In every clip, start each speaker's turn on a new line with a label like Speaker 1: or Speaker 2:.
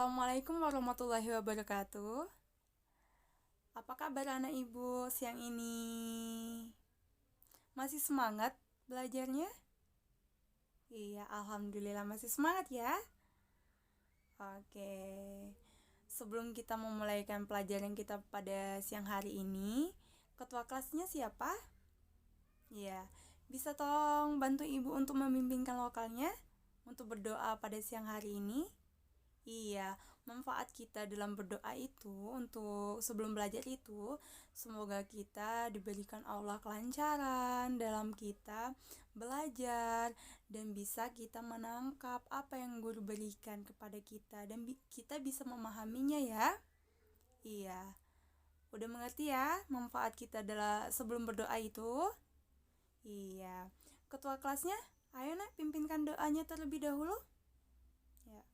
Speaker 1: Assalamualaikum warahmatullahi wabarakatuh. Apa kabar anak ibu siang ini? Masih semangat belajarnya? Iya, alhamdulillah masih semangat ya. Oke. Sebelum kita memulaikan pelajaran kita pada siang hari ini, ketua kelasnya siapa? Iya, bisa tolong bantu ibu untuk memimpinkan lokalnya untuk berdoa pada siang hari ini? Iya, manfaat kita dalam berdoa itu untuk sebelum belajar itu semoga kita diberikan Allah kelancaran dalam kita belajar dan bisa kita menangkap apa yang guru berikan kepada kita dan kita bisa memahaminya ya. Iya. Udah mengerti ya manfaat kita adalah sebelum berdoa itu? Iya. Ketua kelasnya, ayo nak pimpinkan doanya terlebih dahulu. Ya.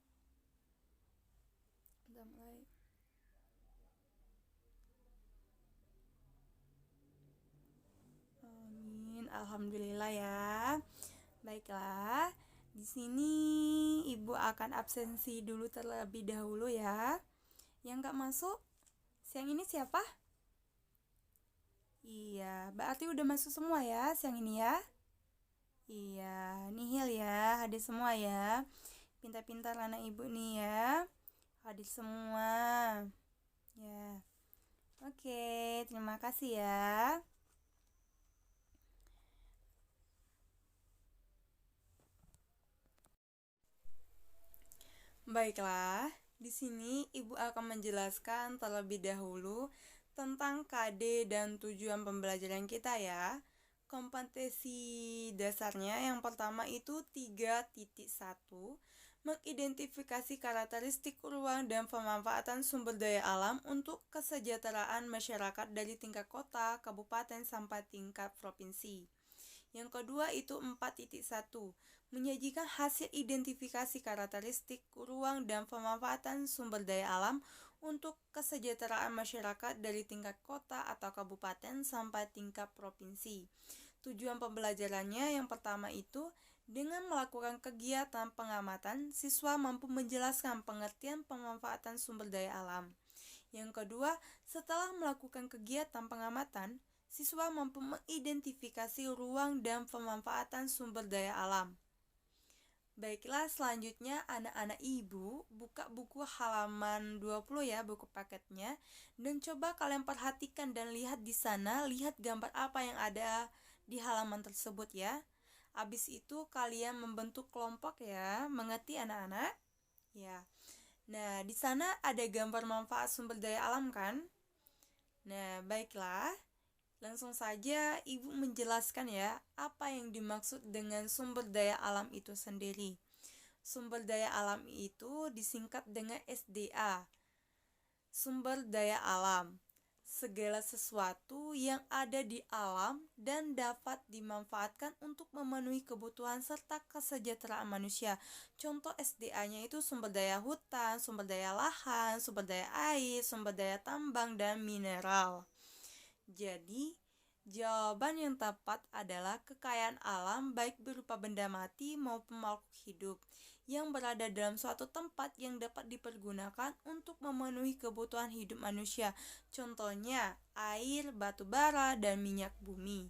Speaker 1: Udah mulai. Amin, alhamdulillah ya. Baiklah, di sini ibu akan absensi dulu terlebih dahulu ya. Yang gak masuk, siang ini siapa? Iya, berarti udah masuk semua ya siang ini ya. Iya, nihil ya, hadir semua ya. Pintar-pintar anak ibu nih ya. Hadir semua. Ya. Oke, terima kasih ya. Baiklah, di sini ibu akan menjelaskan terlebih dahulu tentang KD dan tujuan pembelajaran kita ya. Kompetensi dasarnya yang pertama itu 3.1, mengidentifikasi karakteristik ruang dan pemanfaatan sumber daya alam untuk kesejahteraan masyarakat dari tingkat kota, kabupaten sampai tingkat provinsi. Yang kedua itu 4.1, menyajikan hasil identifikasi karakteristik ruang dan pemanfaatan sumber daya alam untuk kesejahteraan masyarakat dari tingkat kota atau kabupaten sampai tingkat provinsi. Tujuan pembelajarannya yang pertama itu dengan melakukan kegiatan pengamatan, siswa mampu menjelaskan pengertian pemanfaatan sumber daya alam. Yang kedua, setelah melakukan kegiatan pengamatan, siswa mampu mengidentifikasi ruang dan pemanfaatan sumber daya alam. Baiklah, selanjutnya anak-anak ibu buka buku halaman 20 ya, buku paketnya, dan coba kalian perhatikan dan lihat di sana, lihat gambar apa yang ada di halaman tersebut ya. Habis itu kalian membentuk kelompok ya, mengerti anak-anak? Ya. Nah, di sana ada gambar manfaat sumber daya alam kan? Nah, baiklah. Langsung saja ibu menjelaskan ya, apa yang dimaksud dengan sumber daya alam itu sendiri. Sumber daya alam itu disingkat dengan SDA. Sumber daya alam, segala sesuatu yang ada di alam dan dapat dimanfaatkan untuk memenuhi kebutuhan serta kesejahteraan manusia. Contoh SDA-nya itu sumber daya hutan, sumber daya lahan, sumber daya air, sumber daya tambang, dan mineral. Jadi, jawaban yang tepat adalah kekayaan alam baik berupa benda mati maupun makhluk hidup yang berada dalam suatu tempat yang dapat dipergunakan untuk memenuhi kebutuhan hidup manusia. Contohnya, air, batu bara, dan minyak bumi.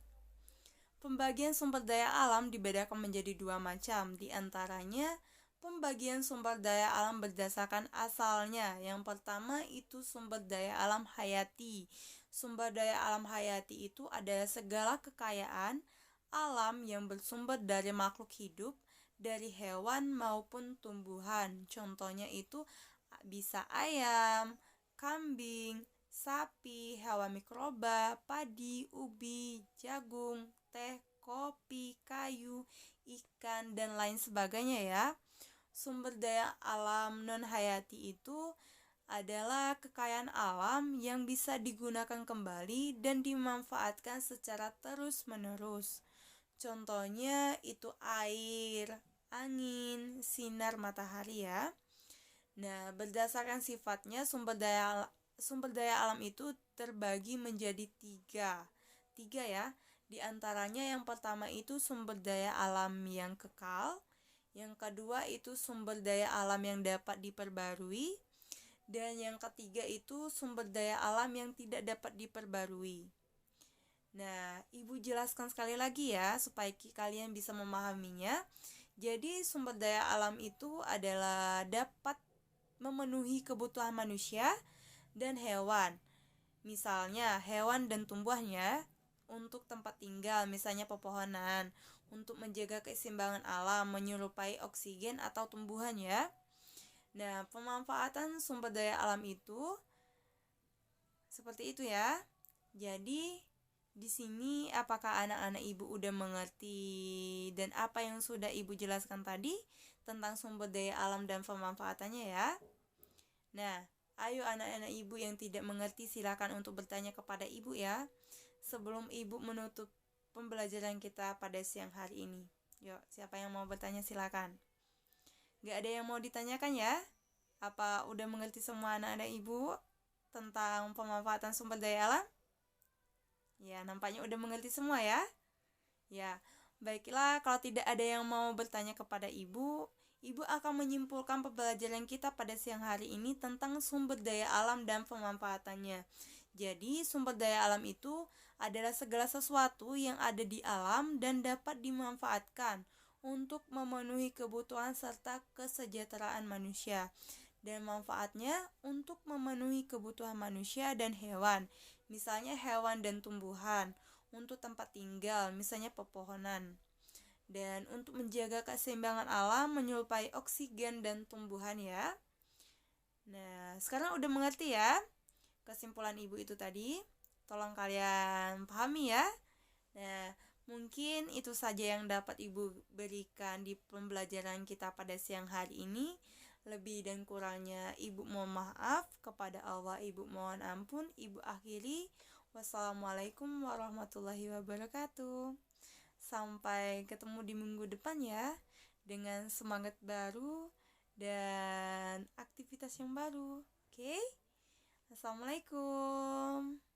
Speaker 1: Pembagian sumber daya alam dibedakan menjadi dua macam, di antaranya pembagian sumber daya alam berdasarkan asalnya. Yang pertama itu sumber daya alam hayati. Sumber daya alam hayati itu adalah segala kekayaan alam yang bersumber dari makhluk hidup, dari hewan maupun tumbuhan. Contohnya itu bisa ayam, kambing, sapi, hewan mikroba, padi, ubi, jagung, teh, kopi, kayu, ikan, dan lain sebagainya ya. Sumber daya alam non-hayati itu adalah kekayaan alam yang bisa digunakan kembali dan dimanfaatkan secara terus-menerus. Contohnya itu air, angin, sinar matahari ya. Nah, berdasarkan sifatnya sumber daya alam itu terbagi menjadi tiga ya. Di antaranya yang pertama itu sumber daya alam yang kekal, yang kedua itu sumber daya alam yang dapat diperbarui, Dan yang ketiga itu sumber daya alam yang tidak dapat diperbarui. Nah, Ibu jelaskan sekali lagi ya supaya kalian bisa memahaminya. Jadi sumber daya alam itu adalah dapat memenuhi kebutuhan manusia dan hewan. Misalnya hewan dan tumbuhannya untuk tempat tinggal, misalnya pepohonan, untuk menjaga keseimbangan alam, menyerupai oksigen atau tumbuhan ya. Nah, pemanfaatan sumber daya alam itu seperti itu ya. Jadi, di sini apakah anak-anak Ibu udah mengerti dan apa yang sudah Ibu jelaskan tadi tentang sumber daya alam dan pemanfaatannya ya? Nah, ayo anak-anak Ibu yang tidak mengerti silakan untuk bertanya kepada Ibu ya. Sebelum Ibu menutup pembelajaran kita pada siang hari ini. Yuk, siapa yang mau bertanya silakan. Gak ada yang mau ditanyakan ya? Apa udah mengerti semua anak-anak Ibu tentang pemanfaatan sumber daya alam? Ya, nampaknya udah mengerti semua ya? Ya, baiklah kalau tidak ada yang mau bertanya kepada Ibu, Ibu akan menyimpulkan pembelajaran kita pada siang hari ini tentang sumber daya alam dan pemanfaatannya. Jadi, sumber daya alam itu adalah segala sesuatu yang ada di alam dan dapat dimanfaatkan untuk memenuhi kebutuhan serta kesejahteraan manusia. Dan manfaatnya untuk memenuhi kebutuhan manusia dan hewan, misalnya hewan dan tumbuhan, untuk tempat tinggal, misalnya pepohonan. Dan untuk menjaga keseimbangan alam menyerupai oksigen dan tumbuhan ya. Nah, sekarang udah mengerti ya kesimpulan Ibu itu tadi? Tolong kalian pahami ya. Nah, mungkin itu saja yang dapat Ibu berikan di pembelajaran kita pada siang hari ini. Lebih dan kurangnya Ibu mohon maaf, kepada Allah Ibu mohon ampun. Ibu akhiri. Wassalamualaikum warahmatullahi wabarakatuh. Sampai ketemu di minggu depan ya, dengan semangat baru dan aktivitas yang baru. Oke? Assalamualaikum.